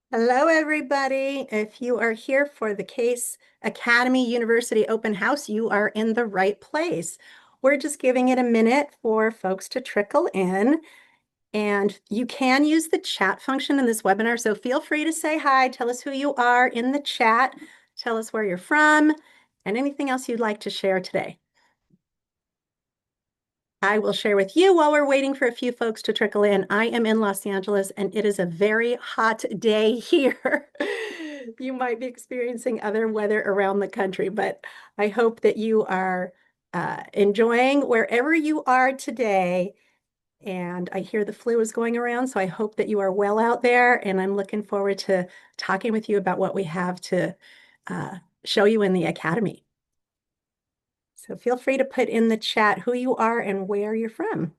Hello, everybody. If you are here for the C.A.S.E Academy University Open House, you are in the right place. We're just giving it a minute for folks to trickle in, and you can use the chat function in this webinar. So feel free to say hi, tell us who you are in the chat, tell us where you're from, and anything else you'd like to share today. I will share with you while we're waiting for a few folks to trickle in. I am in Los Angeles and it is a very hot day here. You might be experiencing other weather around the country, but I hope that you are enjoying wherever you are today. And I hear the flu is going around, so I hope that you are well out there. And I'm looking forward to talking with you about what we have to show you in the Academy. So feel free to put in the chat who you are and where you're from.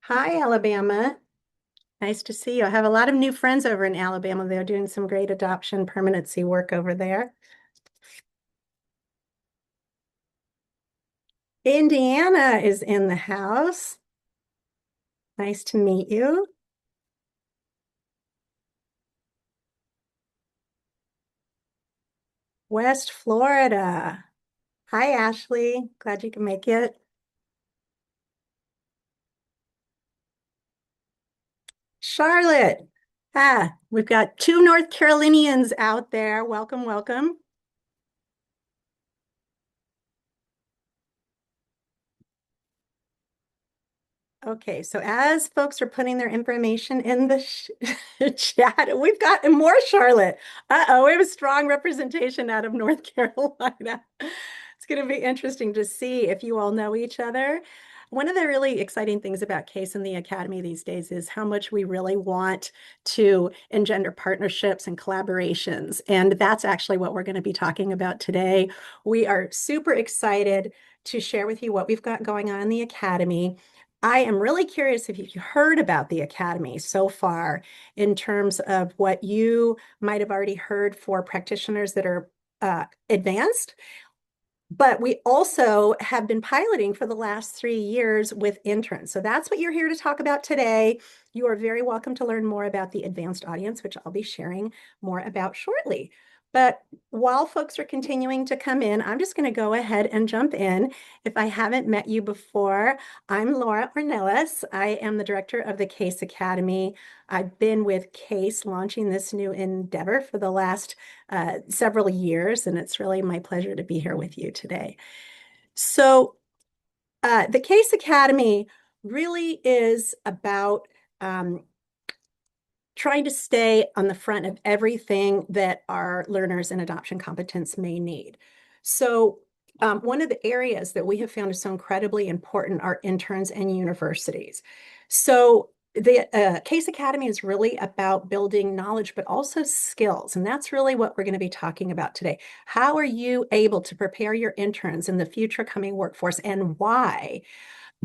Hi, Alabama. Nice to see you. I have a lot of new friends over in Alabama. They're doing some great adoption permanency work over there. Indiana is in the house. Nice to meet you. West Florida. Hi, Ashley. Glad you can make it. Charlotte. We've got two North Carolinians out there. Welcome, welcome. Okay, so as folks are putting their information in the chat, we've got more Charlotte. Uh-oh, we have a strong representation out of North Carolina. It's going to be interesting to see if you all know each other. One of the really exciting things about C.A.S.E and the Academy these days is how much we really want to engender partnerships and collaborations. And that's actually what we're going to be talking about today. We are super excited to share with you what we've got going on in the Academy. I am really curious if you've heard about the Academy so far in terms of what you might have already heard for practitioners that are advanced. But we also have been piloting for the last 3 years with interns. So that's what you're here to talk about today. You are very welcome to learn more about the advanced audience, which I'll be sharing more about shortly. But while folks are continuing to come in, I'm just going to go ahead and jump in. If I haven't met you before, I'm Laura Ornelas. I am the director of the C.A.S.E Academy. I've been with C.A.S.E launching this new endeavor for the last several years, and it's really my pleasure to be here with you today. So the C.A.S.E Academy really is about trying to stay on the front of everything that our learners in adoption competence may need. So one of the areas that we have found is so incredibly important are interns and universities. So the C.A.S.E Academy is really about building knowledge, but also skills. And that's really what we're going to be talking about today. How are you able to prepare your interns in the future coming workforce and why?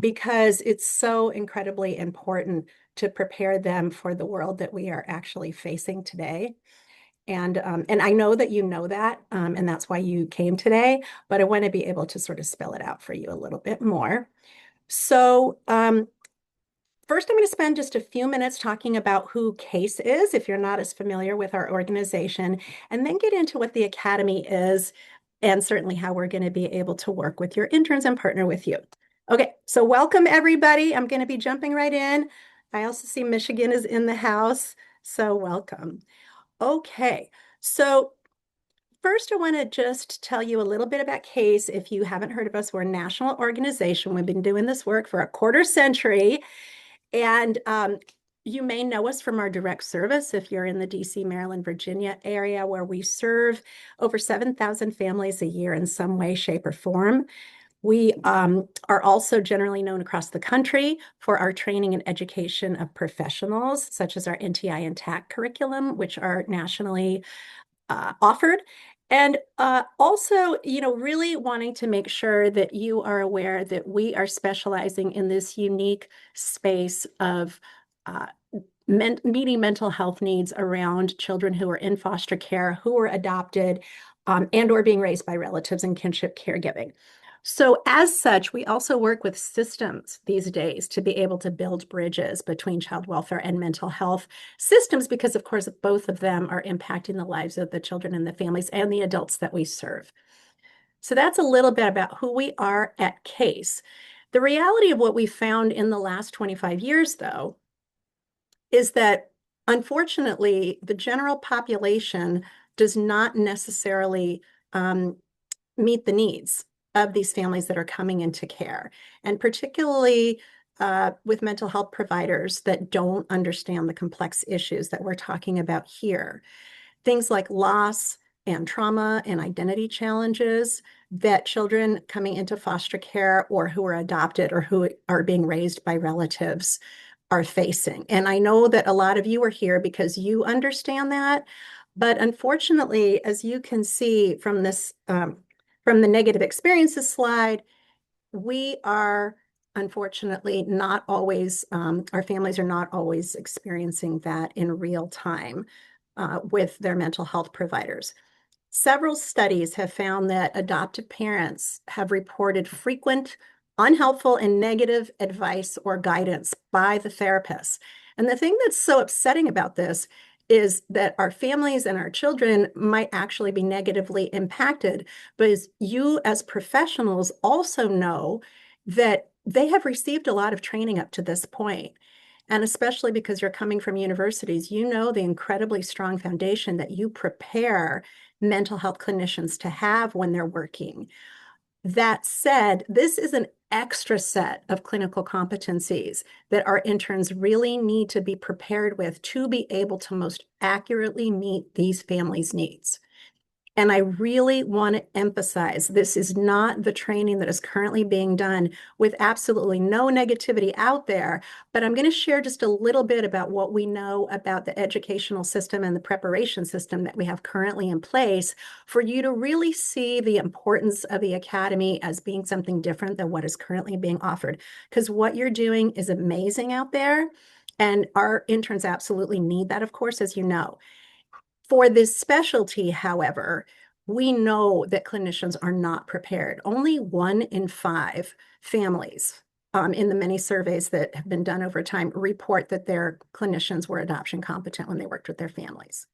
Because it's so incredibly important to prepare them for the world that we are actually facing today. And I know that you know that, and that's why you came today, but I want to be able to sort of spell it out for you a little bit more. So first, I'm going to spend just a few minutes talking about who C.A.S.E is, if you're not as familiar with our organization, and then get into what the Academy is, and certainly how we're going to be able to work with your interns and partner with you. Okay, so welcome everybody. I'm going to be jumping right in. I also see Michigan is in the house, so welcome. Okay, so first I want to just tell you a little bit about C.A.S.E. If you haven't heard of us, we're a national organization. We've been doing this work for a quarter century, and you may know us from our direct service if you're in the DC, Maryland, Virginia area, where we serve over 7,000 families a year in some way, shape, or form. We are also generally known across the country for our training and education of professionals, such as our NTI and TAC curriculum, which are nationally offered. And also, really wanting to make sure that you are aware that we are specializing in this unique space of meeting mental health needs around children who are in foster care, who are adopted, and or being raised by relatives in kinship caregiving. So as such, we also work with systems these days to be able to build bridges between child welfare and mental health systems, because of course, both of them are impacting the lives of the children and the families and the adults that we serve. So that's a little bit about who we are at C.A.S.E. The reality of what we found in the last 25 years, though, is that unfortunately, the general population does not necessarily meet the needs of these families that are coming into care, and particularly with mental health providers that don't understand the complex issues that we're talking about here. Things like loss and trauma and identity challenges that children coming into foster care or who are adopted or who are being raised by relatives are facing. And I know that a lot of you are here because you understand that. But unfortunately, as you can see from this, from the negative experiences slide, we are unfortunately not always, our families are not always experiencing that in real time with their mental health providers. Several studies have found that adoptive parents have reported frequent unhelpful and negative advice or guidance by the therapist. And the thing that's so upsetting about this is that our families and our children might actually be negatively impacted, but as you as professionals also know that they have received a lot of training up to this point. And especially because you're coming from universities, you know the incredibly strong foundation that you prepare mental health clinicians to have when they're working. That said, this is an extra set of clinical competencies that our interns really need to be prepared with to be able to most accurately meet these families' needs. And I really want to emphasize this is not the training that is currently being done, with absolutely no negativity out there. But I'm going to share just a little bit about what we know about the educational system and the preparation system that we have currently in place for you to really see the importance of the academy as being something different than what is currently being offered. Because what you're doing is amazing out there. And our interns absolutely need that, of course, as you know. For this specialty, however, we know that clinicians are not prepared. Only 1 in 5 families in the many surveys that have been done over time report that their clinicians were adoption competent when they worked with their families.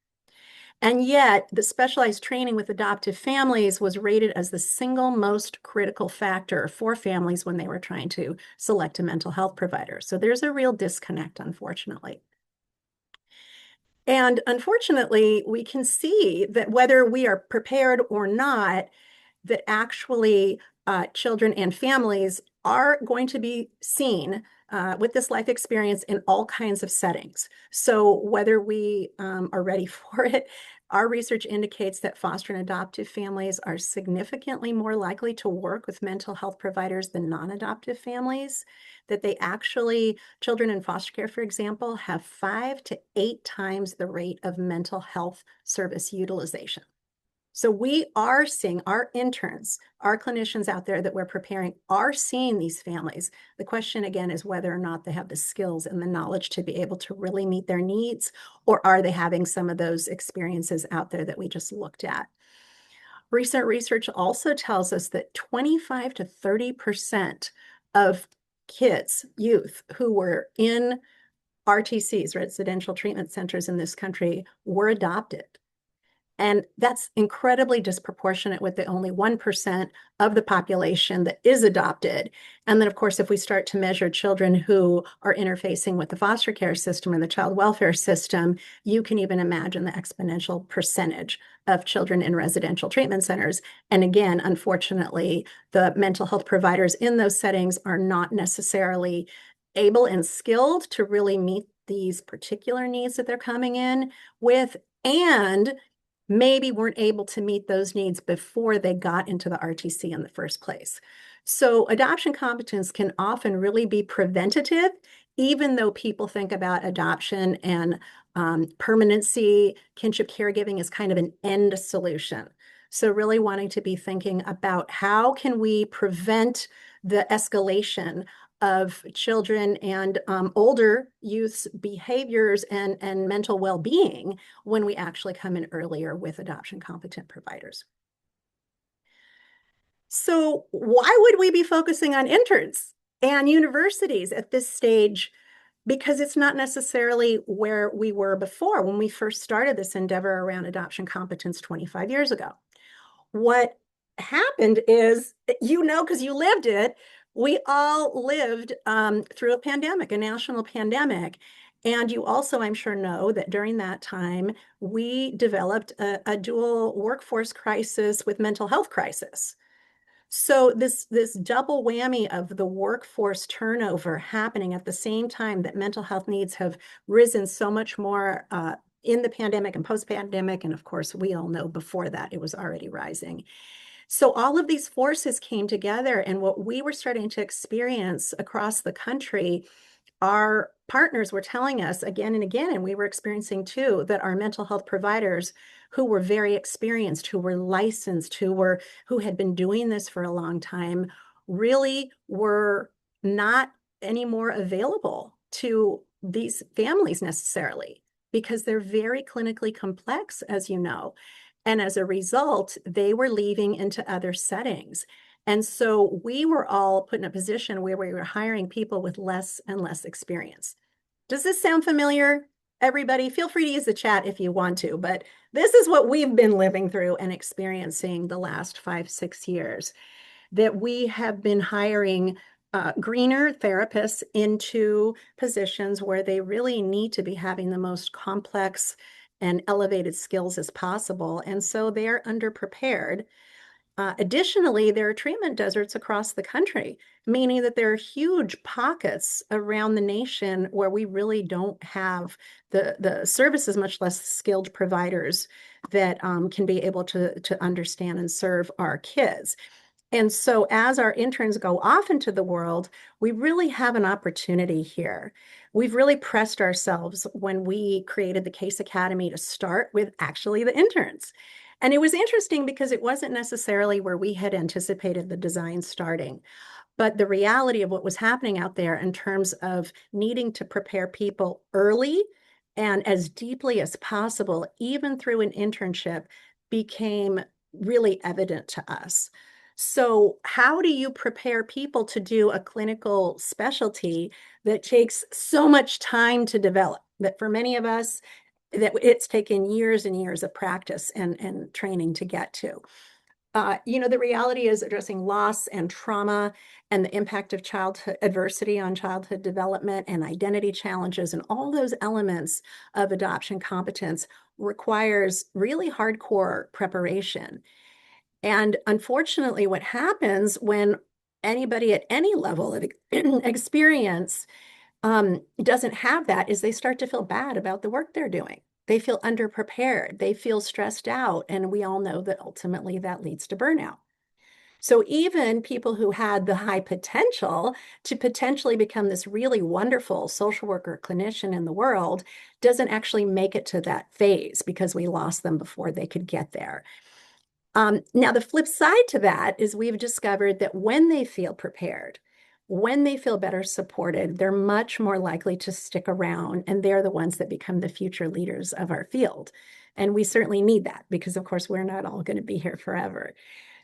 And yet, the specialized training with adoptive families was rated as the single most critical factor for families when they were trying to select a mental health provider. So there's a real disconnect, unfortunately. And unfortunately, we can see that whether we are prepared or not, that actually children and families are going to be seen with this life experience in all kinds of settings. So whether we are ready for it, our research indicates that foster and adoptive families are significantly more likely to work with mental health providers than non-adoptive families, that they actually, children in foster care, for example, have 5 to 8 times the rate of mental health service utilization. So we are seeing our interns, our clinicians out there that we're preparing are seeing these families. The question again is whether or not they have the skills and the knowledge to be able to really meet their needs, or are they having some of those experiences out there that we just looked at. Recent research also tells us that 25 to 30% of kids, youth who were in RTCs, residential treatment centers in this country, were adopted. And that's incredibly disproportionate with the only 1% of the population that is adopted. And then, of course, if we start to measure children who are interfacing with the foster care system and the child welfare system, you can even imagine the exponential percentage of children in residential treatment centers. And again, unfortunately, the mental health providers in those settings are not necessarily able and skilled to really meet these particular needs that they're coming in with, and maybe weren't able to meet those needs before they got into the RTC in the first place. So adoption competence can often really be preventative, even though people think about adoption and permanency. Kinship caregiving is kind of an end solution. So really wanting to be thinking about how can we prevent the escalation of children and older youth's behaviors and mental well-being when we actually come in earlier with adoption competent providers. So why would we be focusing on interns and universities at this stage? Because it's not necessarily where we were before when we first started this endeavor around adoption competence 25 years ago. What happened is, because you lived it, we all lived through a pandemic, a national pandemic. And you also, I'm sure, know that during that time, we developed a dual workforce crisis with mental health crisis. So this double whammy of the workforce turnover happening at the same time that mental health needs have risen so much more in the pandemic and post-pandemic, and of course, we all know before that it was already rising. So all of these forces came together, and what we were starting to experience across the country, our partners were telling us again and again, and we were experiencing too, that our mental health providers who were very experienced, who were licensed, who had been doing this for a long time, really were not anymore available to these families necessarily because they're very clinically complex, as you know. And as a result, they were leaving into other settings. And so we were all put in a position where we were hiring people with less and less experience. Does this sound familiar? Everybody, feel free to use the chat if you want to, but this is what we've been living through and experiencing the last 5, 6 years, that we have been hiring greener therapists into positions where they really need to be having the most complex and elevated skills as possible. And so they're underprepared. Additionally, there are treatment deserts across the country, meaning that there are huge pockets around the nation where we really don't have the services, much less skilled providers that can be able to understand and serve our kids. And so as our interns go off into the world, we really have an opportunity here. We've really pressed ourselves when we created the C.A.S.E Academy to start with actually the interns. And it was interesting because it wasn't necessarily where we had anticipated the design starting. But the reality of what was happening out there in terms of needing to prepare people early and as deeply as possible, even through an internship, became really evident to us. So, how do you prepare people to do a clinical specialty that takes so much time to develop? That for many of us, that it's taken years and years of practice and training to get to. The reality is addressing loss and trauma and the impact of childhood adversity on childhood development and identity challenges and all those elements of adoption competence requires really hardcore preparation. And unfortunately, what happens when anybody at any level of experience doesn't have that is they start to feel bad about the work they're doing. They feel underprepared. They feel stressed out. And we all know that ultimately that leads to burnout. So even people who had the high potential to potentially become this really wonderful social worker clinician in the world doesn't actually make it to that phase because we lost them before they could get there. Now, the flip side to that is we've discovered that when they feel prepared, when they feel better supported, they're much more likely to stick around, and they're the ones that become the future leaders of our field. And we certainly need that because, of course, we're not all going to be here forever.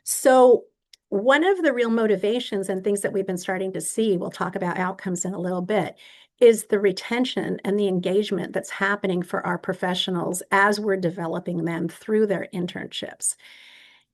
So, one of the real motivations and things that we've been starting to see, we'll talk about outcomes in a little bit, is the retention and the engagement that's happening for our professionals as we're developing them through their internships.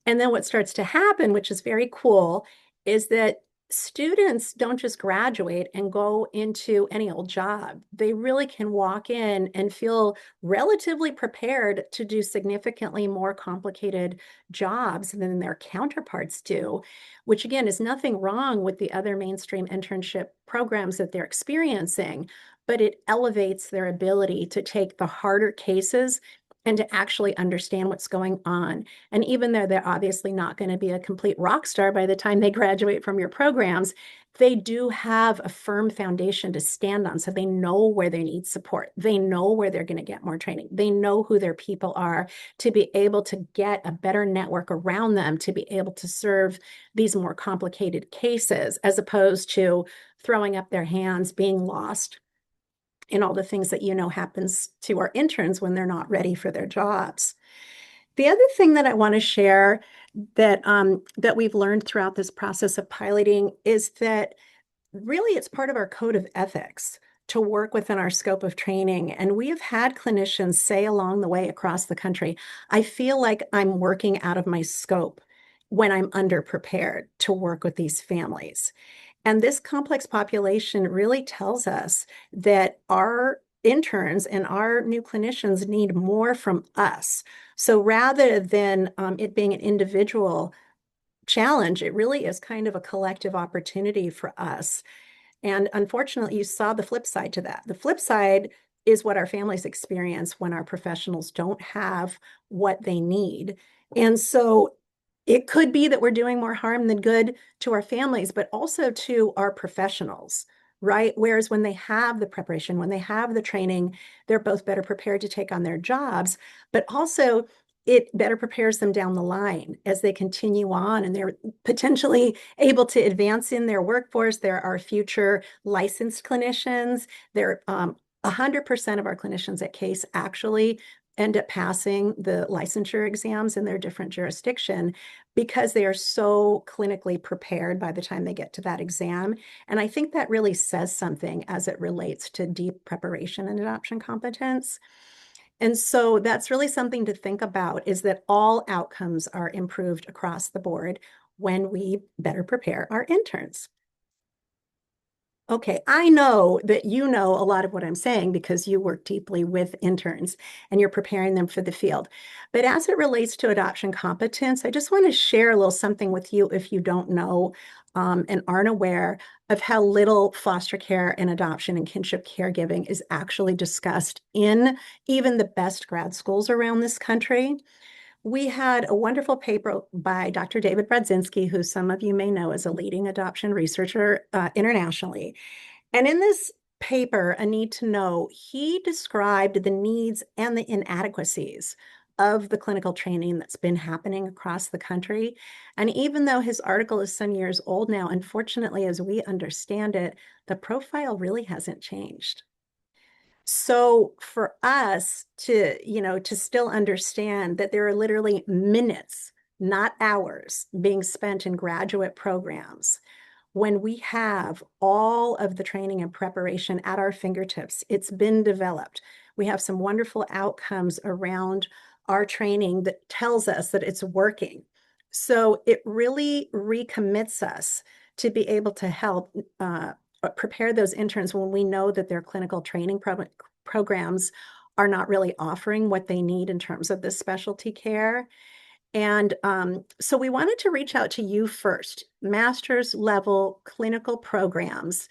And then what starts to happen, which is very cool, is that students don't just graduate and go into any old job. They really can walk in and feel relatively prepared to do significantly more complicated jobs than their counterparts do, which again is nothing wrong with the other mainstream internship programs that they're experiencing, but it elevates their ability to take the harder cases and to actually understand what's going on. And even though they're obviously not going to be a complete rock star by the time they graduate from your programs, they do have a firm foundation to stand on. So they know where they need support. They know where they're going to get more training. They know who their people are to be able to get a better network around them to be able to serve these more complicated cases, as opposed to throwing up their hands, being lost in all the things that happens to our interns when they're not ready for their jobs. The other thing that I want to share that we've learned throughout this process of piloting is that really it's part of our code of ethics to work within our scope of training. And we have had clinicians say along the way across the country, I feel like I'm working out of my scope when I'm underprepared to work with these families. And this complex population really tells us that our interns and our new clinicians need more from us. So rather than it being an individual challenge, it really is kind of a collective opportunity for us. And unfortunately, you saw the flip side to that. The flip side is what our families experience when our professionals don't have what they need. And so it could be that we're doing more harm than good to our families, but also to our professionals, right? Whereas when they have the preparation, when they have the training, they're both better prepared to take on their jobs, but also it better prepares them down the line as they continue on and they're potentially able to advance in their workforce. There are future licensed clinicians. There, 100% of our clinicians at C.A.S.E actually end up passing the licensure exams in their different jurisdiction because they are so clinically prepared by the time they get to that exam. And I think that really says something as it relates to deep preparation and adoption competence. And so that's really something to think about, is that all outcomes are improved across the board when we better prepare our interns. Okay, I know that you know a lot of what I'm saying because you work deeply with interns and you're preparing them for the field. But as it relates to adoption competence, I just want to share a little something with you if you don't know and aren't aware of how little foster care and adoption and kinship caregiving is actually discussed in even the best grad schools around this country. We had a wonderful paper by Dr. David Brodzinski, who some of you may know as a leading adoption researcher internationally. And in this paper, A Need to Know, he described the needs and the inadequacies of the clinical training that's been happening across the country. And even though his article is some years old now, unfortunately, as we understand it, the profile really hasn't changed. So for us to still understand that there are literally minutes, not hours, being spent in graduate programs when we have all of the training and preparation at our fingertips. It's been developed. We have some wonderful outcomes around our training that tells us that it's working. So it really recommits us to be able to help prepare those interns when we know that their clinical training programs are not really offering what they need in terms of this specialty care. And so we wanted to reach out to you first, master's level clinical programs.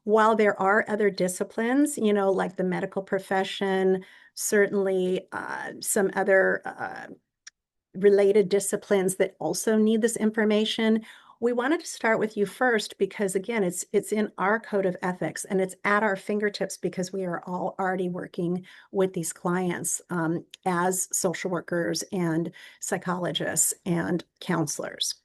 While there are other disciplines, like the medical profession, certainly some other related disciplines that also need this information. We wanted to start with you first because, again, it's in our code of ethics and it's at our fingertips because we are all already working with these clients as social workers and psychologists and counselors.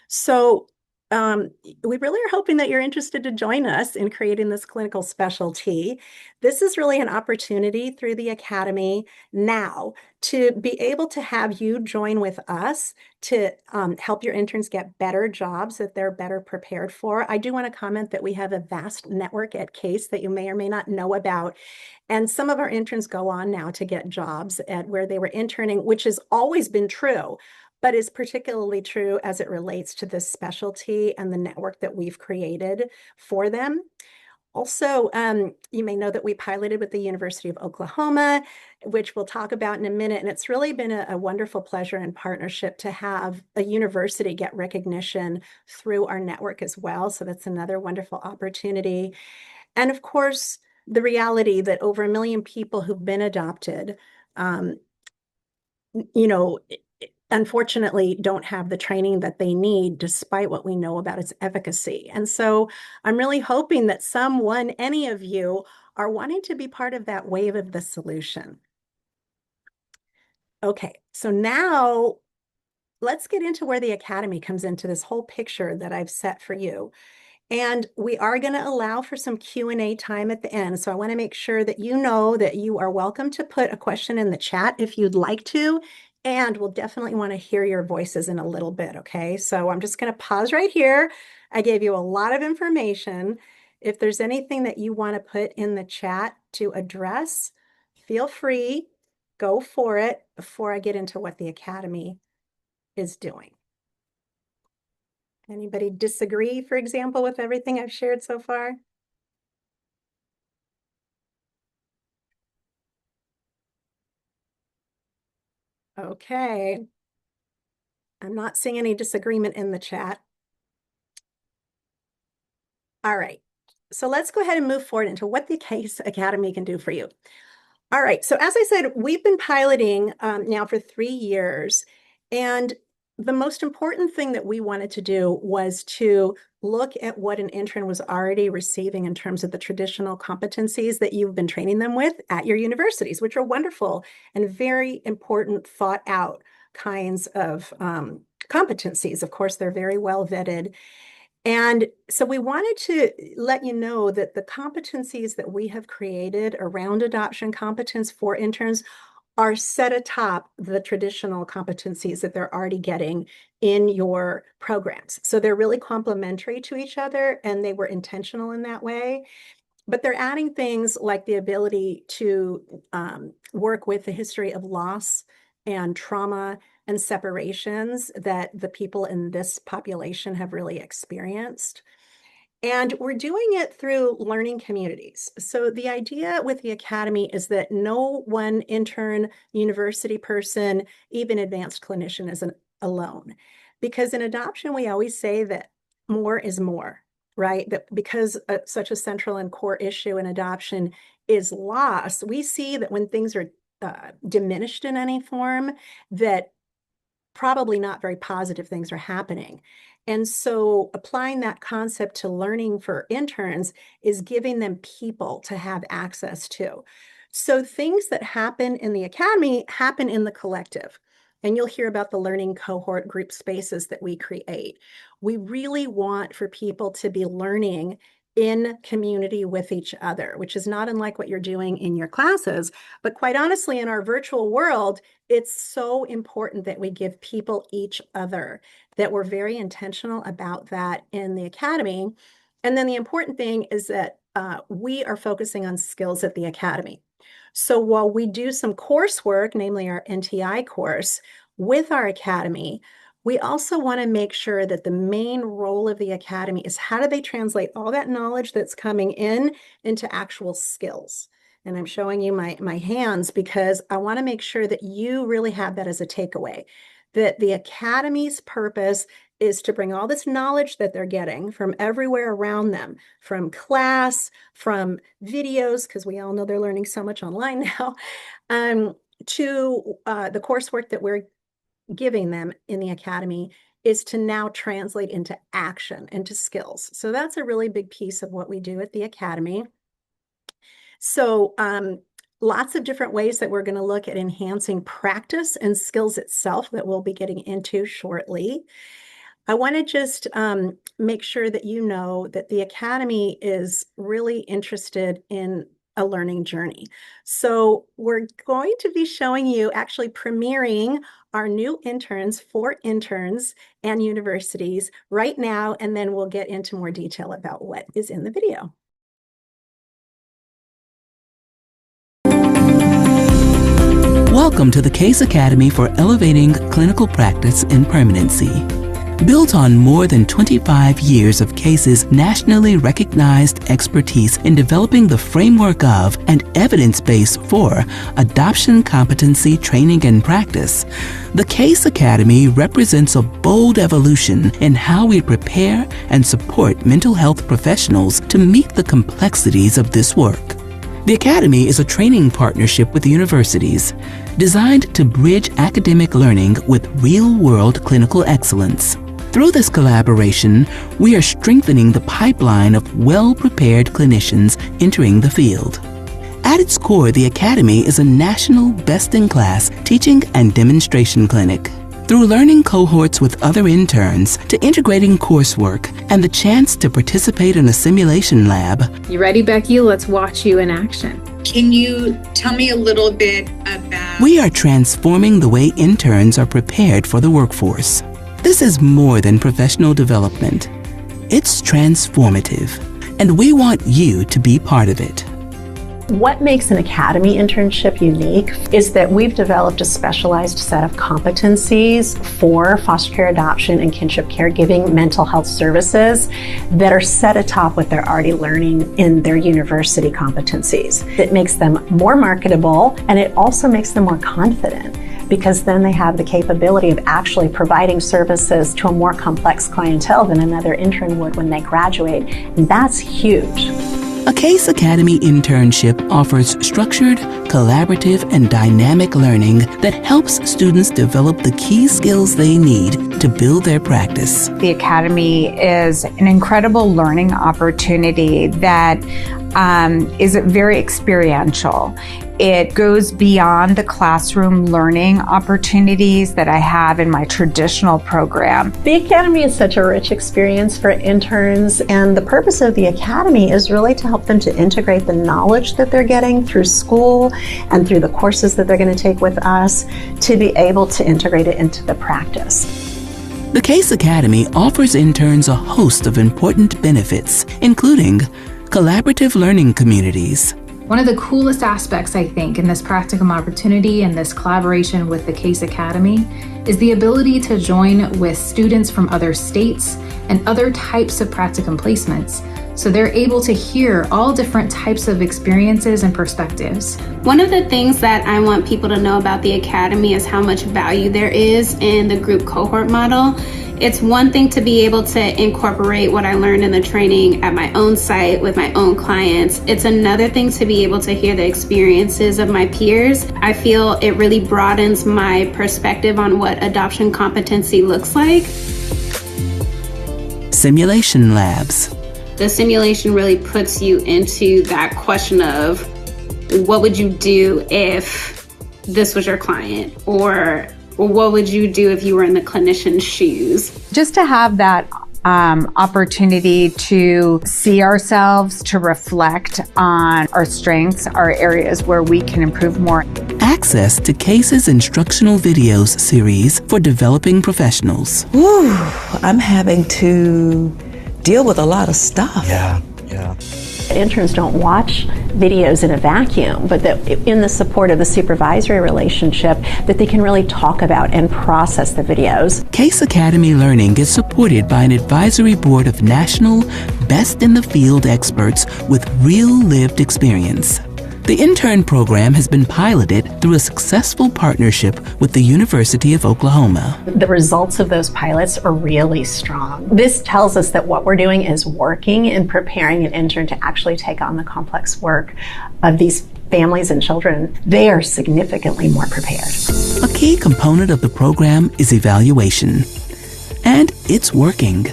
So we really are hoping that you're interested to join us in creating this clinical specialty. This is really an opportunity through the Academy now to be able to have you join with us to help your interns get better jobs that they're better prepared for. I do want to comment that we have a vast network at C.A.S.E that you may or may not know about. And some of our interns go on now to get jobs at where they were interning, which has always been true, but is particularly true as it relates to this specialty and the network that we've created for them. Also, you may know that we piloted with the University of Oklahoma, which we'll talk about in a minute. And it's really been a wonderful pleasure and partnership to have a university get recognition through our network as well. So that's another wonderful opportunity. And of course, the reality that over 1 million people who've been adopted, you know, unfortunately don't have the training that they need despite what we know about its efficacy. And so I'm really hoping that someone, any of you, are wanting to be part of that wave of the solution. Okay, so now let's get into where the Academy comes into this whole picture that I've set for you. And we are going to allow for some Q&A time at the end. So I want to make sure that you know that you are welcome to put a question in the chat if you'd like to. And we'll definitely want to hear your voices in a little bit, okay? So I'm just going to pause right here. I gave you a lot of information. If there's anything that you want to put in the chat to address, feel free, go for it before I get into what the Academy is doing. Anybody disagree, for example, with everything I've shared so far? Okay. I'm not seeing any disagreement in the chat. All right. So let's go ahead and move forward into what the C.A.S.E Academy can do for you. All right. So as I said, we've been piloting now for 3 years. And the most important thing that we wanted to do was to look at what an intern was already receiving in terms of the traditional competencies that you've been training them with at your universities, which are wonderful and very important, thought out kinds of competencies. Of course, they're very well vetted. And so we wanted to let you know that the competencies that we have created around adoption competence for interns are set atop the traditional competencies that they're already getting in your programs. So they're really complementary to each other, and they were intentional in that way. But they're adding things like the ability to work with the history of loss and trauma and separations that the people in this population have really experienced. And we're doing it through learning communities. So the idea with the Academy is that no one intern, university person, even advanced clinician is alone. Because in adoption, we always say that more is more, right? That because such a central and core issue in adoption is loss, we see that when things are diminished in any form, that probably not very positive things are happening. And so applying that concept to learning for interns is giving them people to have access to. So things that happen in the Academy happen in the collective. And you'll hear about the learning cohort group spaces that we create. We really want for people to be learning in community with each other, which is not unlike what you're doing in your classes. But quite honestly, in our virtual world, it's so important that we give people each other, that we're very intentional about that in the Academy. And then the important thing is that we are focusing on skills at the Academy. So while we do some coursework, namely our NTI course, with our Academy, we also want to make sure that the main role of the Academy is how do they translate all that knowledge that's coming in into actual skills. And I'm showing you my hands because I want to make sure that you really have that as a takeaway, that the Academy's purpose is to bring all this knowledge that they're getting from everywhere around them, from class, from videos, because we all know they're learning so much online now, to the coursework that we're giving them in the Academy is to now translate into action, into skills. So that's a really big piece of what we do at the Academy. So lots of different ways that we're going to look at enhancing practice and skills itself that we'll be getting into shortly. I want to just make sure that you know that the Academy is really interested in a learning journey. So we're going to be showing you, actually premiering our new interns for interns and universities right now, and then we'll get into more detail about what is in the video. Welcome to the C.A.S.E Academy for Elevating Clinical Practice in Permanency. Built on more than 25 years of C.A.S.E's nationally recognized expertise in developing the framework of and evidence base for adoption competency training and practice, the C.A.S.E Academy represents a bold evolution in how we prepare and support mental health professionals to meet the complexities of this work. The Academy is a training partnership with universities designed to bridge academic learning with real-world clinical excellence. Through this collaboration, we are strengthening the pipeline of well-prepared clinicians entering the field. At its core, the Academy is a national best-in-class teaching and demonstration clinic. Through learning cohorts with other interns to integrating coursework and the chance to participate in a simulation lab. You ready, Becky? Let's watch you in action. Can you tell me a little bit about We are transforming the way interns are prepared for the workforce. This is more than professional development. It's transformative, and we want you to be part of it. What makes an academy internship unique is that we've developed a specialized set of competencies for foster care adoption and kinship caregiving mental health services that are set atop what they're already learning in their university competencies. It makes them more marketable, and it also makes them more confident, because then they have the capability of actually providing services to a more complex clientele than another intern would when they graduate, and that's huge. A C.A.S.E Academy internship offers structured, collaborative, and dynamic learning that helps students develop the key skills they need to build their practice. The Academy is an incredible learning opportunity that is very experiential. It goes beyond the classroom learning opportunities that I have in my traditional program. The Academy is such a rich experience for interns, and the purpose of the Academy is really to help them to integrate the knowledge that they're getting through school and through the courses that they're going to take with us to be able to integrate it into the practice. The C.A.S.E Academy offers interns a host of important benefits, including collaborative learning communities. One of the coolest aspects, I think, in this practicum opportunity and this collaboration with the C.A.S.E Academy is the ability to join with students from other states and other types of practicum placements. So they're able to hear all different types of experiences and perspectives. One of the things that I want people to know about the Academy is how much value there is in the group cohort model. It's one thing to be able to incorporate what I learned in the training at my own site with my own clients. It's another thing to be able to hear the experiences of my peers. I feel it really broadens my perspective on what adoption competency looks like. Simulation labs. The simulation really puts you into that question of what would you do if this was your client, or what would you do if you were in the clinician's shoes? Just to have that opportunity to see ourselves, to reflect on our strengths, our areas where we can improve more. Access to C.A.S.E's instructional videos series for developing professionals. Woo, I'm having to deal with a lot of stuff. Yeah. Interns don't watch videos in a vacuum, but that in the support of the supervisory relationship, that they can really talk about and process the videos. C.A.S.E Academy Learning is supported by an advisory board of national, best-in-the-field experts with real lived experience. The intern program has been piloted through a successful partnership with the University of Oklahoma. The results of those pilots are really strong. This tells us that what we're doing is working in preparing an intern to actually take on the complex work of these families and children. They are significantly more prepared. A key component of the program is evaluation. And it's working.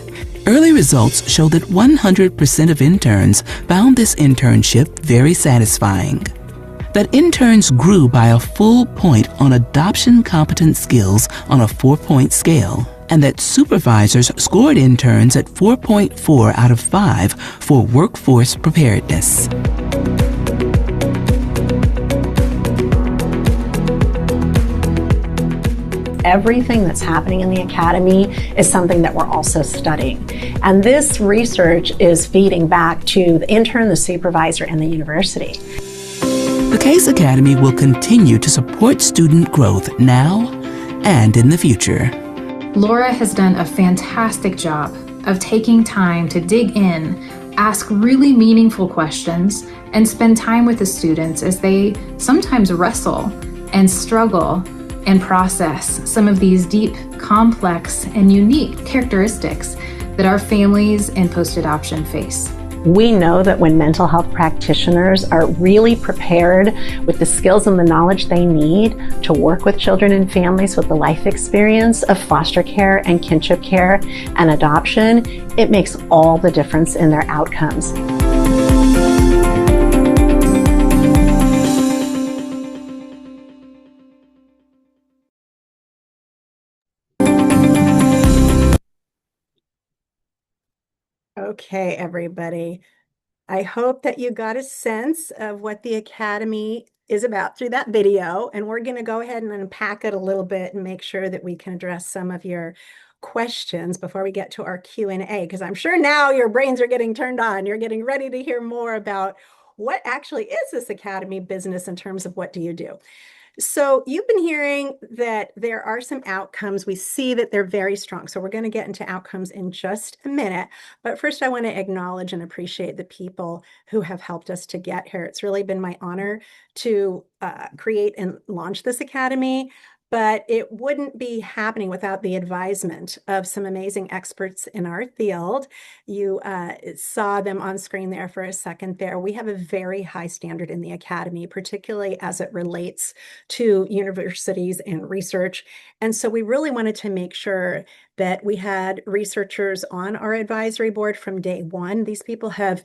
Early results show that 100% of interns found this internship very satisfying. That interns grew by a full point on adoption competence skills on a 4-point scale, and that supervisors scored interns at 4.4 out of 5 for workforce preparedness. Everything that's happening in the Academy is something that we're also studying. And this research is feeding back to the intern, the supervisor, and the university. The C.A.S.E Academy will continue to support student growth now and in the future. Laura has done a fantastic job of taking time to dig in, ask really meaningful questions, and spend time with the students as they sometimes wrestle and struggle and process some of these deep, complex, and unique characteristics that our families in post-adoption face. We know that when mental health practitioners are really prepared with the skills and the knowledge they need to work with children and families with the life experience of foster care and kinship care and adoption, it makes all the difference in their outcomes. Okay, everybody. I hope that you got a sense of what the Academy is about through that video, and we're going to go ahead and unpack it a little bit and make sure that we can address some of your questions before we get to our Q&A, because I'm sure now your brains are getting turned on. You're getting ready to hear more about what actually is this academy business in terms of what do you do. So you've been hearing that there are some outcomes. We see that they're very strong. So we're going to get into outcomes in just a minute. But first, I want to acknowledge and appreciate the people who have helped us to get here. It's really been my honor to create and launch this academy. But it wouldn't be happening without the advisement of some amazing experts in our field. You saw them on screen there for a second there. We have a very high standard in the academy, particularly as it relates to universities and research. And so we really wanted to make sure that we had researchers on our advisory board from day one. These people have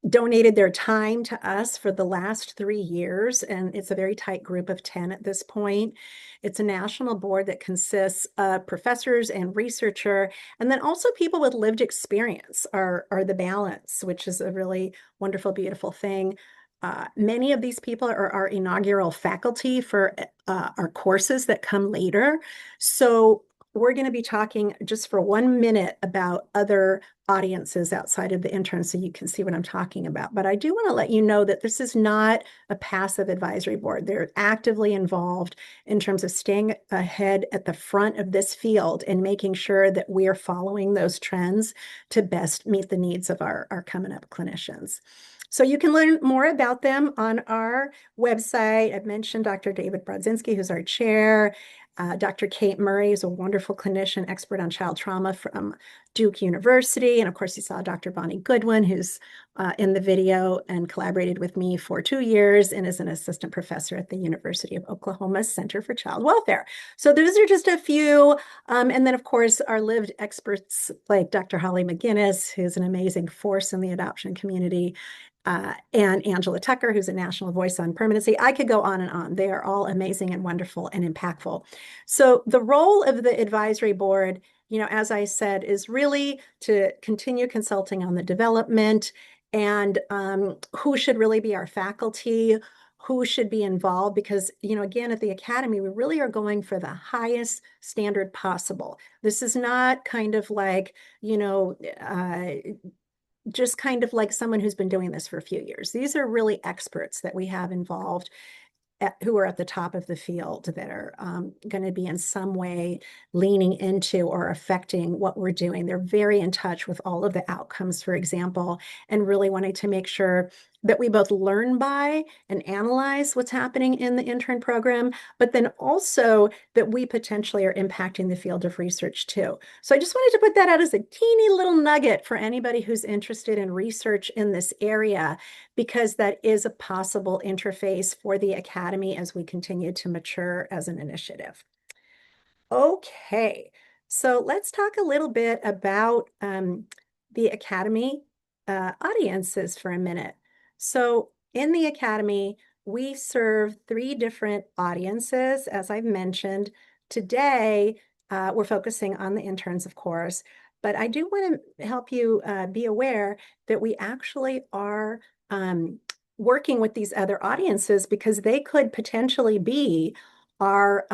donated their time to us for the last 3 years, and it's a very tight group of 10 at this point. It's a national board that consists of professors and researcher, and then also people with lived experience are the balance, which is a really wonderful, beautiful thing. Many of these people are our inaugural faculty for our courses that come later. So we're going to be talking just for 1 minute about other audiences outside of the interns so you can see what I'm talking about. But I do want to let you know that this is not a passive advisory board. They're actively involved in terms of staying ahead at the front of this field and making sure that we are following those trends to best meet the needs of our coming up clinicians. So you can learn more about them on our website. I've mentioned Dr. David Brodzinski, who's our chair. Dr. Kate Murray is a wonderful clinician expert on child trauma from Duke University. And of course, you saw Dr. Bonnie Goodwin, who's in the video and collaborated with me for 2 years and is an assistant professor at the University of Oklahoma Center for Child Welfare. So those are just a few. And then, of course, our lived experts like Dr. Holly McGinnis, who's an amazing force in the adoption community. And Angela Tucker, who's a national voice on permanency. I could go on and on. They are all amazing and wonderful and impactful. So the role of the advisory board, as I said, is really to continue consulting on the development and who should really be our faculty, who should be involved, because, again, at the academy, we really are going for the highest standard possible. This is not kind of like, just kind of like someone who's been doing this for a few years. These are really experts that we have involved who are at the top of the field that are going to be in some way leaning into or affecting what we're doing. They're very in touch with all of the outcomes, for example, and really wanting to make sure that we both learn by and analyze what's happening in the intern program, but then also that we potentially are impacting the field of research too. So I just wanted to put that out as a teeny little nugget for anybody who's interested in research in this area, because that is a possible interface for the academy as we continue to mature as an initiative. Okay, so let's talk a little bit about the academy audiences for a minute. So in the academy, we serve 3 different audiences, as I've mentioned. Today, we're focusing on the interns, of course, but I do want to help you be aware that we actually are working with these other audiences because they could potentially be our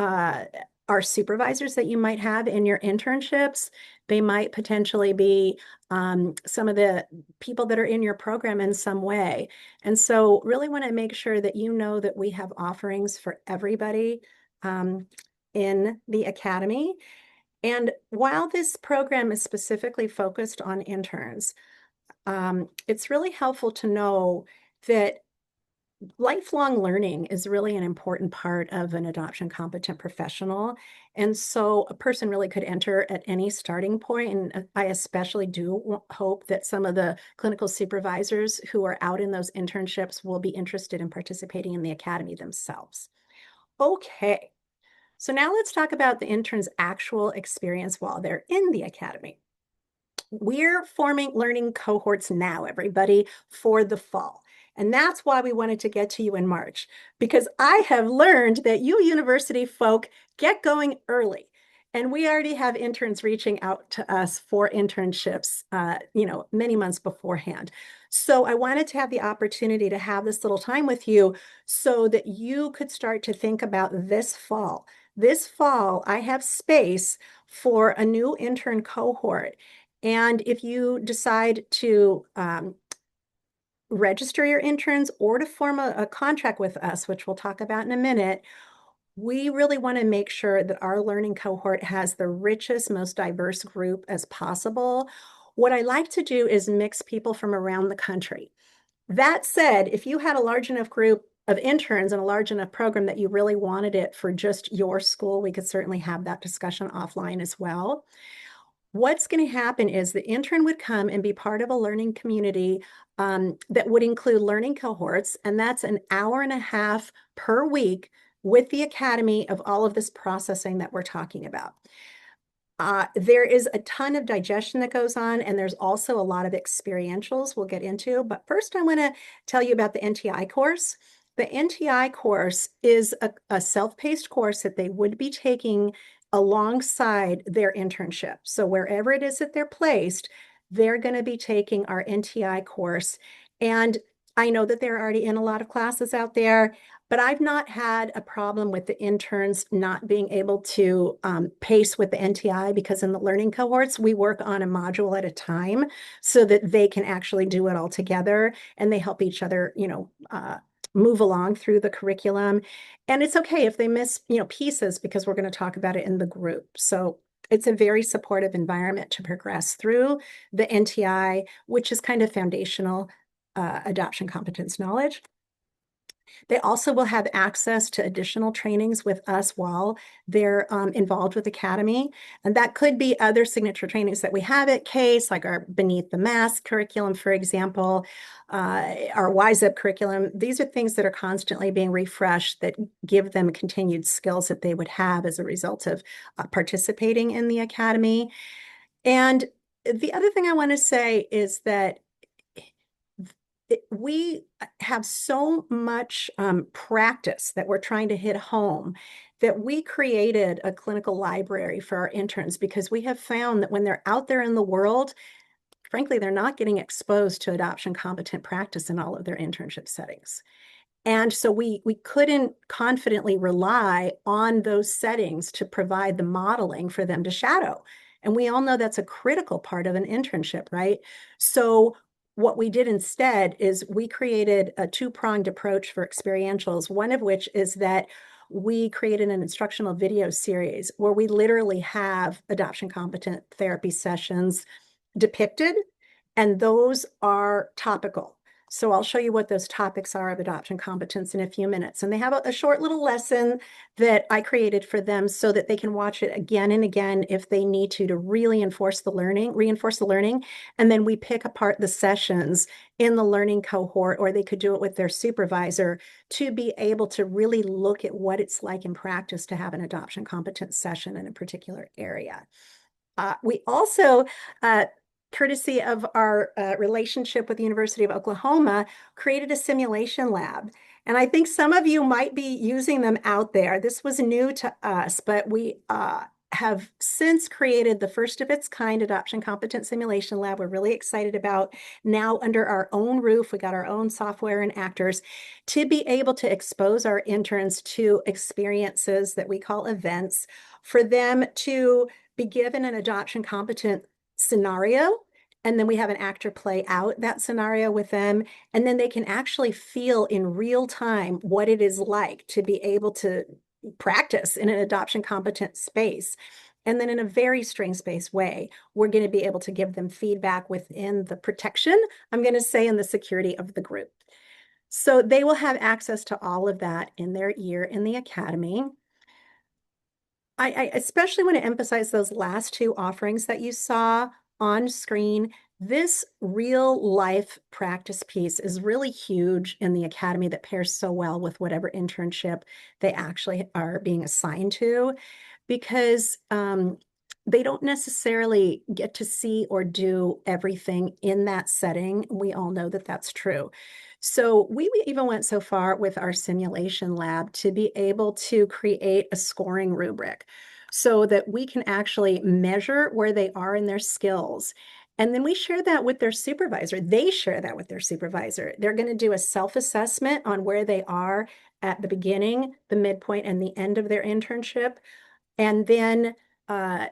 supervisors that you might have in your internships. They might potentially be some of the people that are in your program in some way. And so really want to make sure that you know that we have offerings for everybody in the academy. And while this program is specifically focused on interns, it's really helpful to know that lifelong learning is really an important part of an adoption competent professional. And so a person really could enter at any starting point. And I especially do hope that some of the clinical supervisors who are out in those internships will be interested in participating in the academy themselves. Okay, so now let's talk about the interns' actual experience while they're in the academy. We're forming learning cohorts now, everybody, for the fall. And that's why we wanted to get to you in March, because I have learned that you university folk get going early. And we already have interns reaching out to us for internships, many months beforehand. So I wanted to have the opportunity to have this little time with you so that you could start to think about this fall. This fall, I have space for a new intern cohort. And if you decide to register your interns or to form a contract with us, which we'll talk about in a minute, we really want to make sure that our learning cohort has the richest, most diverse group as possible. What I like to do is mix people from around the country. That said, if you had a large enough group of interns and a large enough program that you really wanted it for just your school, we could certainly have that discussion offline as well. What's going to happen is the intern would come and be part of a learning community that would include learning cohorts, and that's an hour and a half per week with the academy of all of this processing that we're talking about. There is a ton of digestion that goes on, and there's also a lot of experientials we'll get into. But first, I want to tell you about the NTI course. The NTI course is a self-paced course that they would be taking alongside their internship. So wherever it is that they're placed, they're going to be taking our NTI course. And I know that they're already in a lot of classes out there, but I've not had a problem with the interns not being able to pace with the NTI, because in the learning cohorts, we work on a module at a time so that they can actually do it all together, and they help each other, move along through the curriculum. And it's okay if they miss, pieces, because we're going to talk about it in the group. So it's a very supportive environment to progress through the NTI, which is kind of foundational adoption competence knowledge. They also will have access to additional trainings with us while they're involved with Academy. And that could be other signature trainings that we have at C.A.S.E, like our Beneath the Mask curriculum, for example, our Wise Up curriculum. These are things that are constantly being refreshed that give them continued skills that they would have as a result of participating in the Academy. And the other thing I want to say is that we have so much practice that we're trying to hit home that we created a clinical library for our interns, because we have found that when they're out there in the world, frankly, they're not getting exposed to adoption competent practice in all of their internship settings. And so we couldn't confidently rely on those settings to provide the modeling for them to shadow. And we all know that's a critical part of an internship, right? So what we did instead is we created a two-pronged approach for experientials, one of which is that we created an instructional video series where we literally have adoption competent therapy sessions depicted, and those are topical. So I'll show you what those topics are of adoption competence in a few minutes. And they have a short little lesson that I created for them so that they can watch it again and again if they need to really reinforce the learning. And then we pick apart the sessions in the learning cohort, or they could do it with their supervisor, to be able to really look at what it's like in practice to have an adoption competence session in a particular area. We also, courtesy of our relationship with the University of Oklahoma, created a simulation lab. And I think some of you might be using them out there. This was new to us, but we have since created the first of its kind adoption competence simulation lab. We're really excited about now under our own roof. We got our own software and actors to be able to expose our interns to experiences that we call events, for them to be given an adoption competent scenario, and then we have an actor play out that scenario with them, and then they can actually feel in real time what it is like to be able to practice in an adoption competent space. And then in a very strengths-based way, we're going to be able to give them feedback within the protection, I'm going to say, in the security of the group. So they will have access to all of that in their year in the academy. I especially want to emphasize those last two offerings that you saw on screen. This real life practice piece is really huge in the academy, that pairs so well with whatever internship they actually are being assigned to, because they don't necessarily get to see or do everything in that setting. We all know that that's true. So we even went so far with our simulation lab to be able to create a scoring rubric. so that we can actually measure where they are in their skills. And then we share that with their supervisor. They share that with their supervisor. They're going to do a self-assessment on where they are at the beginning, the midpoint, and the end of their internship. And then they're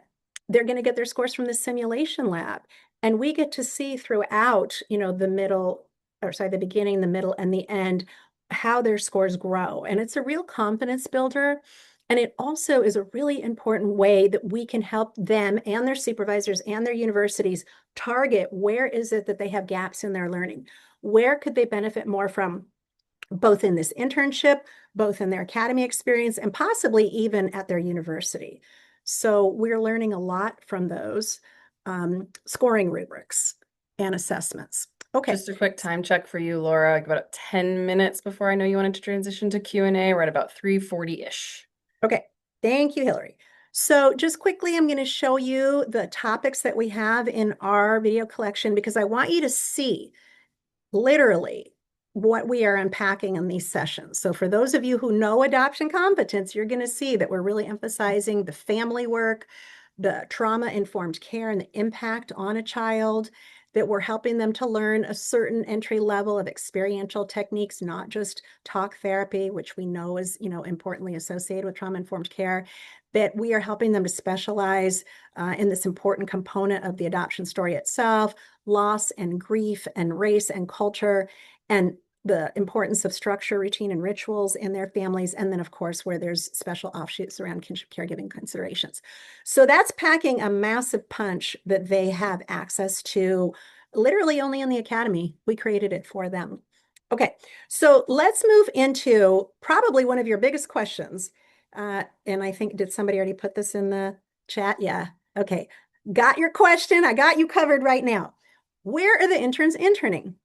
going to get their scores from the simulation lab. And we get to see throughout, the middle, or sorry, the beginning, the middle, and the end, how their scores grow. And it's a real confidence builder. And it also is a really important way that we can help them and their supervisors and their universities target where is it that they have gaps in their learning? Where could they benefit more from, both in this internship, both in their academy experience, and possibly even at their university? So we're learning a lot from those scoring rubrics and assessments. Okay. Just a quick time check for you, Laura. Like about 10 minutes before I know you wanted to transition to Q&A. We're at about 3:40-ish. Okay. Thank you, Hillary. So just quickly, I'm going to show you the topics that we have in our video collection, because I want you to see literally what we are unpacking in these sessions. So for those of you who know adoption competence, you're going to see that we're really emphasizing the family work, the trauma-informed care, and the impact on a child, that we're helping them to learn a certain entry level of experiential techniques, not just talk therapy, which we know is, importantly associated with trauma-informed care, that we are helping them to specialize in this important component of the adoption story itself, loss and grief and race and culture, and the importance of structure, routine, and rituals in their families. And then, of course, where there's special offshoots around kinship caregiving considerations. So that's packing a massive punch that they have access to literally only in the academy. We created it for them. Okay, so let's move into probably one of your biggest questions. And I think, did somebody already put this in the chat? Yeah. Okay. Got your question. I got you covered right now. Where are the interns interning?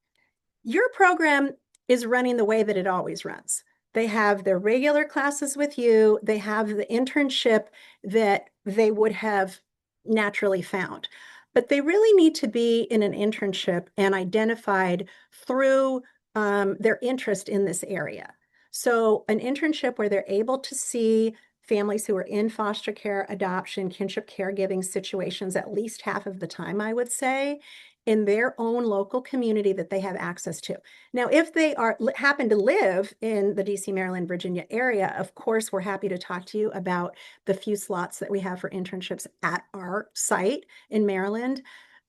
Your program is running the way that it always runs. They have their regular classes with you. They have the internship that they would have naturally found. But they really need to be in an internship and identified through their interest in this area. So an internship where they're able to see families who are in foster care, adoption, kinship caregiving situations at least half of the time, I would say, in their own local community that they have access to. Now, if they happen to live in the DC, Maryland, Virginia area, of course, we're happy to talk to you about the few slots that we have for internships at our site in Maryland.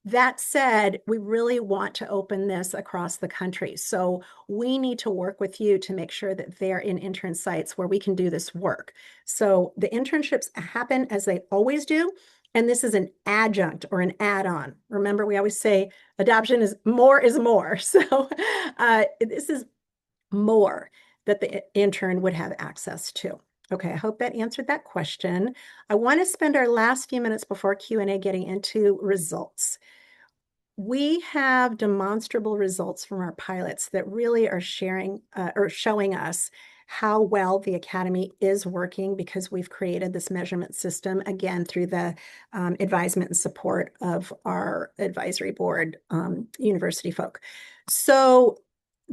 That said, we really want to open this across the country. So we need to work with you to make sure that they're in intern sites where we can do this work. So the internships happen as they always do. And this is an adjunct or an add-on. Remember, we always say adoption is more is more. So this is more that the intern would have access to. Okay, I hope that answered that question. I want to spend our last few minutes before Q&A getting into results. We have demonstrable results from our pilots that really are sharing or showing us how well the Academy is working, because we've created this measurement system, again, through the advisement and support of our advisory board, university folk. So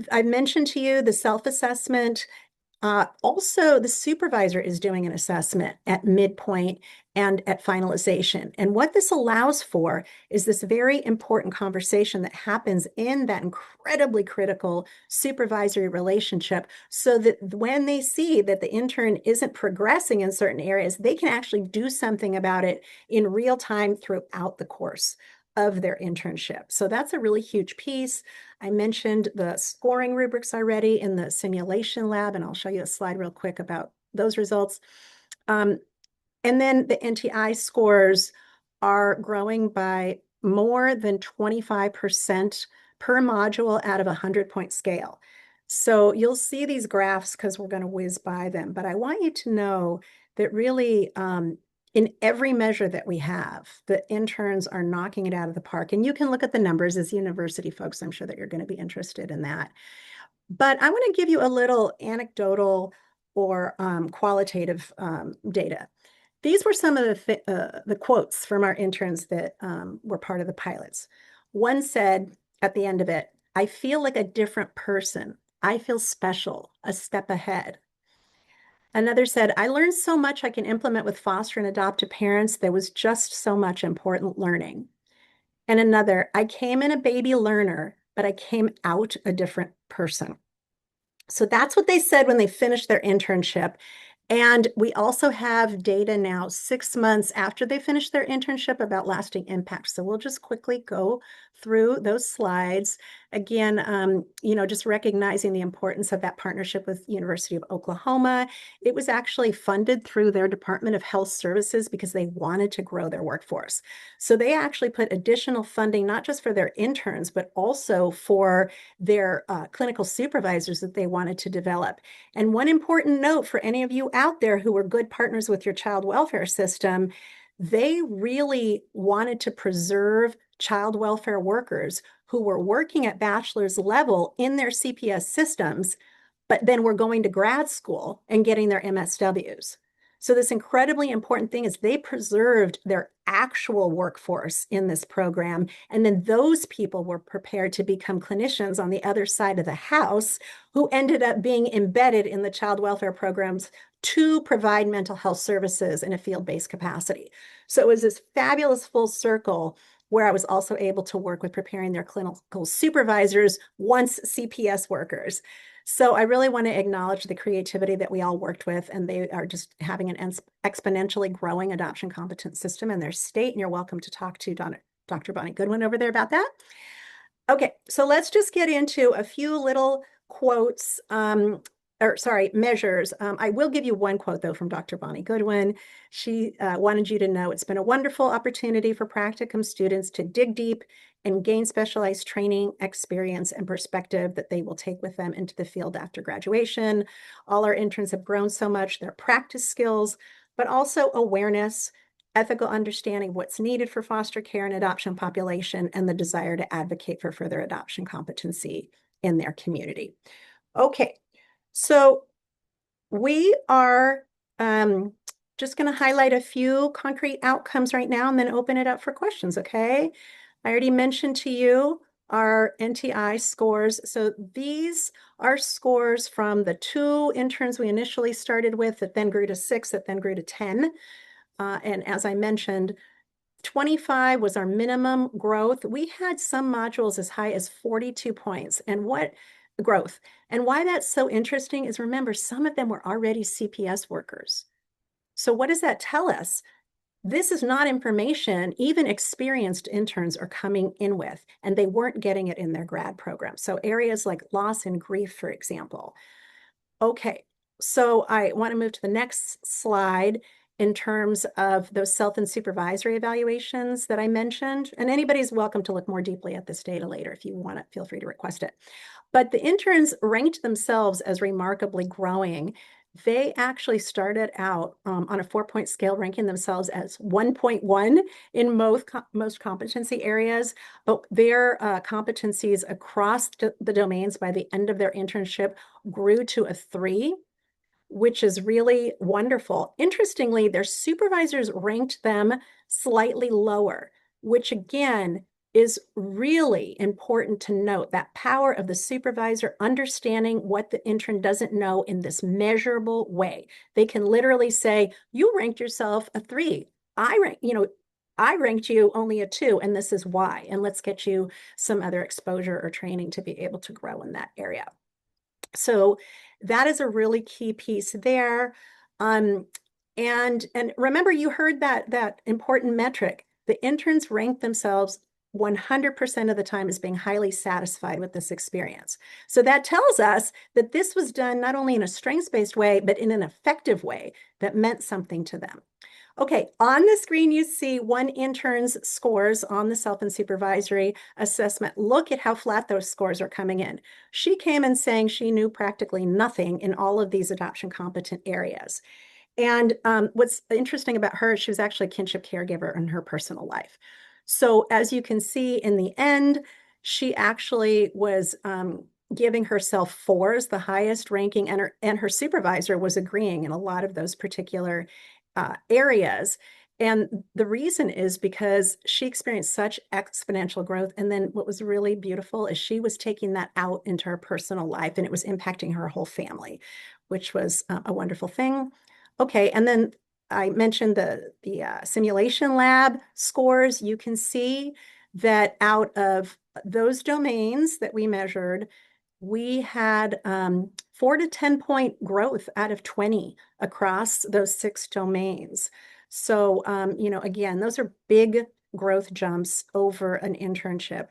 I mentioned to you the self-assessment. Also, the supervisor is doing an assessment at midpoint and at finalization. And what this allows for is this very important conversation that happens in that incredibly critical supervisory relationship, so that when they see that the intern isn't progressing in certain areas, they can actually do something about it in real time throughout the course of their internship. So that's a really huge piece. I mentioned the scoring rubrics already in the simulation lab, and I'll show you a slide real quick about those results. And then the NTI scores are growing by more than 25% per module out of a 100-point scale. So you'll see these graphs because we're going to whiz by them, but I want you to know that really in every measure that we have, the interns are knocking it out of the park. And you can look at the numbers as university folks. I'm sure that you're going to be interested in that. But I want to give you a little anecdotal or qualitative data. These were some of the quotes from our interns that were part of the pilots. One said at the end of it, "I feel like a different person. I feel special, a step ahead." Another said, I learned so much I can implement with foster and adoptive parents. There was just so much important learning. And another, I came in a baby learner, but I came out a different person. So that's what they said when they finished their internship. And we also have data now 6 months after they finish their internship about lasting impact. So we'll just quickly go through those slides. Again, just recognizing the importance of that partnership with University of Oklahoma. It was actually funded through their Department of Health Services because they wanted to grow their workforce. So they actually put additional funding, not just for their interns, but also for their clinical supervisors that they wanted to develop. And one important note for any of you out there who are good partners with your child welfare system, they really wanted to preserve child welfare workers who were working at bachelor's level in their CPS systems, but then were going to grad school and getting their MSWs. So this incredibly important thing is they preserved their actual workforce in this program. And then those people were prepared to become clinicians on the other side of the house who ended up being embedded in the child welfare programs to provide mental health services in a field-based capacity. So it was this fabulous full circle where I was also able to work with preparing their clinical supervisors, once CPS workers. So I really want to acknowledge the creativity that we all worked with, and they are just having an exponentially growing adoption competence system in their state. And you're welcome to talk to Dr. Bonnie Goodwin over there about that. Okay, so let's just get into a few little quotes, measures. I will give you one quote, though, from Dr. Bonnie Goodwin. She wanted you to know it's been a wonderful opportunity for practicum students to dig deep and gain specialized training, experience, and perspective that they will take with them into the field after graduation. All our interns have grown so much, their practice skills, but also awareness, ethical understanding of what's needed for foster care and adoption population, and the desire to advocate for further adoption competency in their community. Okay, so we are just going to highlight a few concrete outcomes right now and then open it up for questions, okay? I already mentioned to you our NTI scores. So these are scores from the 2 interns we initially started with that then grew to 6, that then grew to 10. And as I mentioned, 25 was our minimum growth. We had some modules as high as 42 points. And what growth? And why that's so interesting is, remember, some of them were already CPS workers. So what does that tell us? This is not information even experienced interns are coming in with, and they weren't getting it in their grad program. So areas like loss and grief, for example. Okay, so I want to move to the next slide in terms of those self and supervisory evaluations that I mentioned. And anybody's welcome to look more deeply at this data later. If you want it, feel free to request it. But the interns ranked themselves as remarkably growing. They actually started out on a 4-point scale, ranking themselves as 1.1 in most competency areas, but their competencies across the domains by the end of their internship grew to a 3, which is really wonderful. Interestingly, their supervisors ranked them slightly lower, which again is really important to note, that power of the supervisor understanding what the intern doesn't know in this measurable way. They can literally say, you ranked yourself a 3. I ranked you only a 2, and this is why. And let's get you some other exposure or training to be able to grow in that area. So that is a really key piece there. And remember, you heard that important metric. The interns rank themselves 100% of the time as being highly satisfied with this experience. So that tells us that this was done not only in a strengths-based way, but in an effective way that meant something to them. Okay, on the screen, you see one intern's scores on the self and supervisory assessment. Look at how flat those scores are coming in. She came in saying she knew practically nothing in all of these adoption competent areas. And what's interesting about her, she was actually a kinship caregiver in her personal life. So as you can see in the end, she actually was giving herself 4s, the highest ranking, and her supervisor was agreeing in a lot of those particular areas. And the reason is because she experienced such exponential growth. And then what was really beautiful is she was taking that out into her personal life, and it was impacting her whole family, which was a wonderful thing. Okay, and then I mentioned the simulation lab scores. You can see that out of those domains that we measured, we had 4 to 10 point growth out of 20 across those 6 domains. So, again, those are big growth jumps over an internship.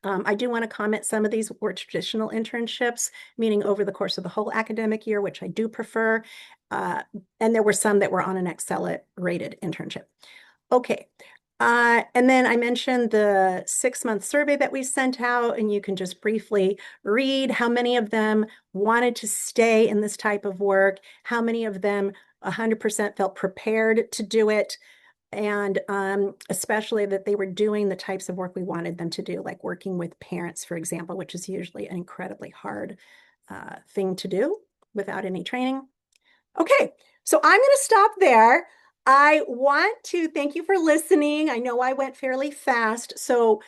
I do want to comment some of these were traditional internships, meaning over the course of the whole academic year, which I do prefer. And there were some that were on an accelerated internship. Okay. And then I mentioned the 6-month survey that we sent out, and you can just briefly read how many of them wanted to stay in this type of work, how many of them 100% felt prepared to do it, and especially that they were doing the types of work we wanted them to do, like working with parents, for example, which is usually an incredibly hard thing to do without any training. Okay, so I'm going to stop there. I want to thank you for listening. I know I went fairly fast. So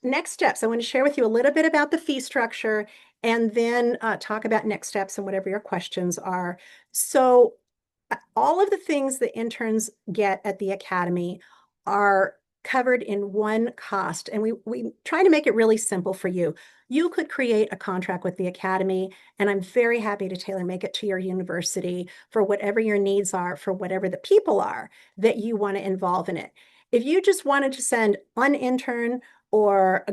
next steps, I want to share with you a little bit about the fee structure and then talk about next steps and whatever your questions are. So all of the things that interns get at the academy are covered in one cost. And we try to make it really simple for you. You could create a contract with the academy, and I'm very happy to tailor make it to your university for whatever your needs are, for whatever the people are that you want to involve in it. If you just wanted to send one intern or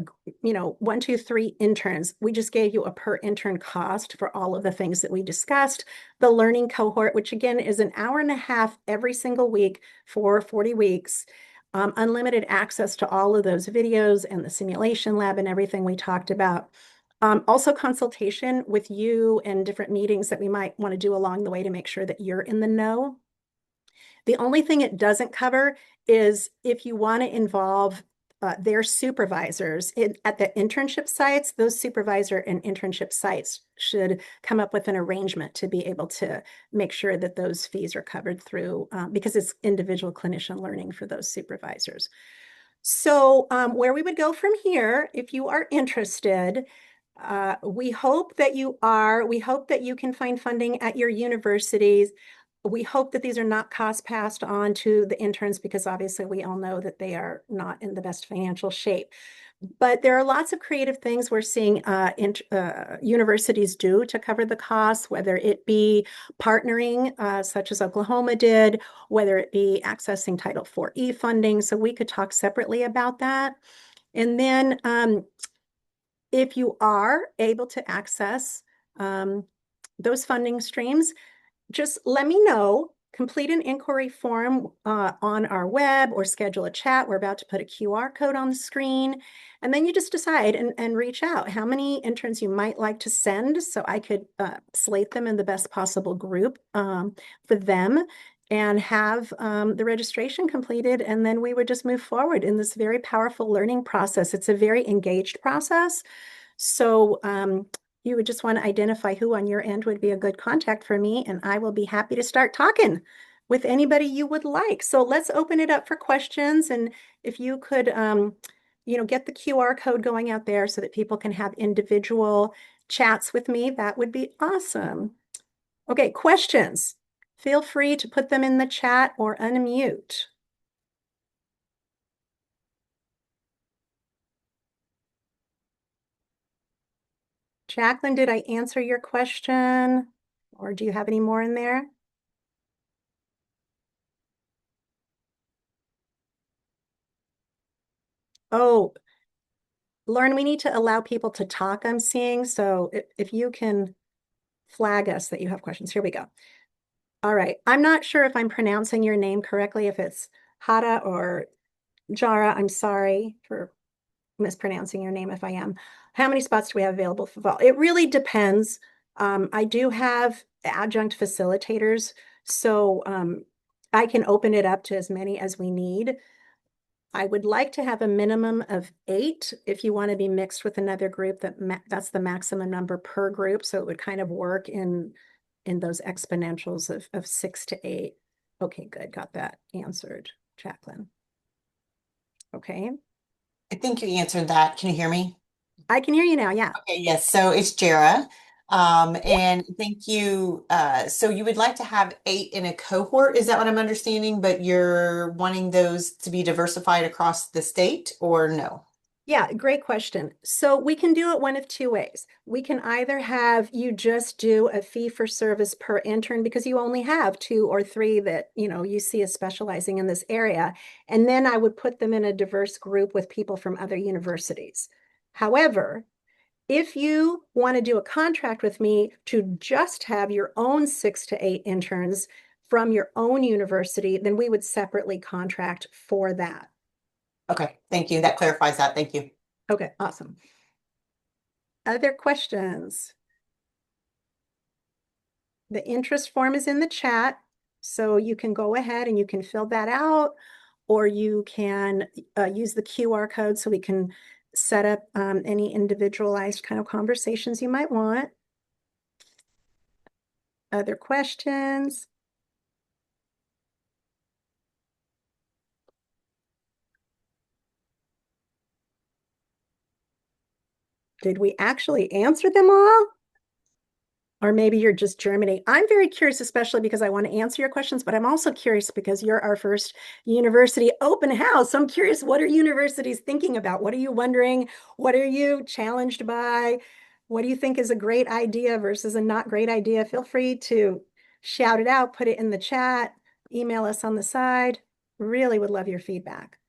1, 2, 3 interns, we just gave you a per intern cost for all of the things that we discussed. The learning cohort, which again is an hour and a half every single week for 40 weeks, unlimited access to all of those videos and the simulation lab and everything we talked about. Also consultation with you and different meetings that we might want to do along the way to make sure that you're in the know. The only thing it doesn't cover is if you want to involve their supervisors at the internship sites. Those supervisor and internship sites should come up with an arrangement to be able to make sure that those fees are covered through, because it's individual clinician learning for those supervisors. So where we would go from here, if you are interested, we hope that you are. We hope that you can find funding at your universities. We hope that these are not cost passed on to the interns, because obviously we all know that they are not in the best financial shape. But there are lots of creative things we're seeing universities do to cover the costs, whether it be partnering, such as Oklahoma did, whether it be accessing Title IV-E funding. So we could talk separately about that. And then if you are able to access those funding streams, just let me know. Complete an inquiry form on our web or schedule a chat. We're about to put a QR code on the screen. And then you just decide and reach out how many interns you might like to send, so I could slate them in the best possible group for them and have the registration completed. And then we would just move forward in this very powerful learning process. It's a very engaged process. So you would just want to identify who on your end would be a good contact for me, and I will be happy to start talking with anybody you would like. So let's open it up for questions. And if you could, get the QR code going out there so that people can have individual chats with me, that would be awesome. Okay, questions. Feel free to put them in the chat or unmute. Jacqueline, did I answer your question? Or do you have any more in there? Oh, Lauren, we need to allow people to talk, I'm seeing. So if you can flag us that you have questions. Here we go. All right. I'm not sure if I'm pronouncing your name correctly, if it's Hara or Jara. I'm sorry for mispronouncing your name if I am. How many spots do we have available for fall? It really depends. I do have adjunct facilitators, so I can open it up to as many as we need. I would like to have a minimum of 8. If you want to be mixed with another group, that's the maximum number per group. So it would kind of work in those exponentials of 6 to 8. Okay, good. Got that answered, Jacqueline. Okay. I think you answered that. Can you hear me? I can hear you now. Yeah. Okay, yes. So it's Jara. And thank you. So you would like to have 8 in a cohort, is that what I'm understanding? But you're wanting those to be diversified across the state or no? Yeah, great question. So we can do it one of two ways. We can either have you just do a fee for service per intern because you only have 2 or 3 that, you see as specializing in this area. And then I would put them in a diverse group with people from other universities. However, if you want to do a contract with me to just have your own 6 to 8 interns from your own university, then we would separately contract for that. Okay, thank you. That clarifies that. Thank you. Okay, awesome. Other questions? The interest form is in the chat, so you can go ahead and you can fill that out, or you can use the QR code so we can set up any individualized kind of conversations you might want. Other questions? Did we actually answer them all? Or maybe you're just Germany. I'm very curious, especially because I want to answer your questions, but I'm also curious because you're our first university open house. So I'm curious, what are universities thinking about? What are you wondering? What are you challenged by? What do you think is a great idea versus a not great idea? Feel free to shout it out, put it in the chat, email us on the side. Really would love your feedback.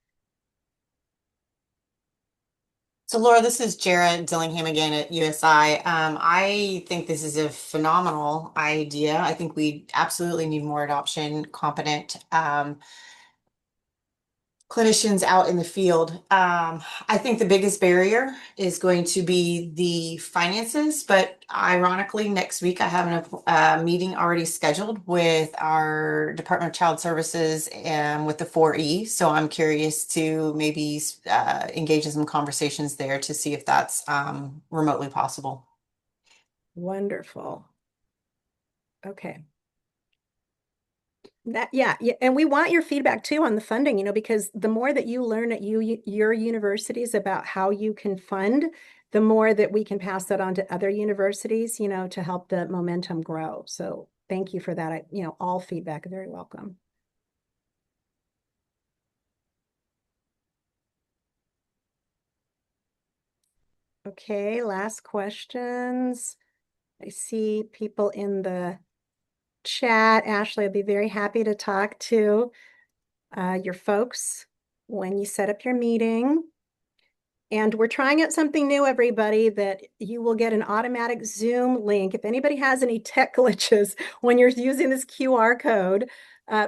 So Laura, this is Jared Dillingham again at USI. I think this is a phenomenal idea. I think we absolutely need more adoption competent clinicians out in the field. I think the biggest barrier is going to be the finances, but ironically, next week I have a meeting already scheduled with our Department of Child Services and with the 4E. So I'm curious to maybe engage in some conversations there to see if that's remotely possible. Wonderful. Okay. Yeah, and we want your feedback too on the funding, because the more that you learn at your universities about how you can fund, the more that we can pass that on to other universities, to help the momentum grow. So thank you for that. All feedback is very welcome. Okay, last questions. I see people in the chat. Ashley, I'd be very happy to talk to your folks when you set up your meeting. And we're trying out something new, everybody, that you will get an automatic Zoom link. If anybody has any tech glitches when you're using this QR code,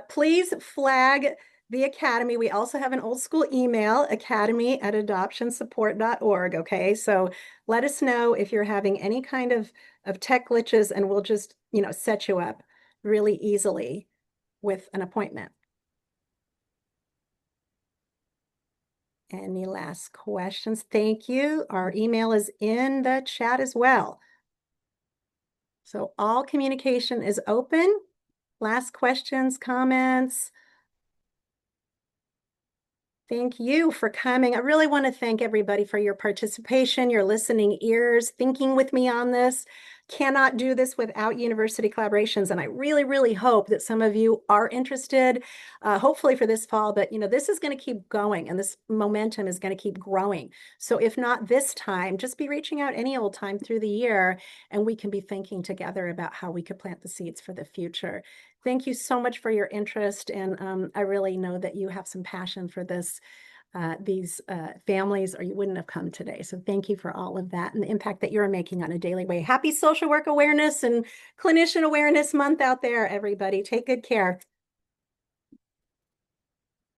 please flag the Academy. We also have an old school email, academy@adoptionsupport.org. Okay, so let us know if you're having any kind of tech glitches, and we'll just, set you up really easily with an appointment. Any last questions? Thank you. Our email is in the chat as well. So all communication is open. Last questions, comments? Thank you for coming. I really want to thank everybody for your participation, your listening ears, thinking with me on this. Cannot do this without university collaborations. And I really, really hope that some of you are interested, hopefully for this fall, but this is going to keep going and this momentum is going to keep growing. So if not this time, just be reaching out any old time through the year, and we can be thinking together about how we could plant the seeds for the future. Thank you so much for your interest. And I really know that you have some passion for these families, or you wouldn't have come today. So thank you for all of that and the impact that you're making on a daily way. Happy Social Work Awareness and Clinician Awareness Month out there, everybody. Take good care.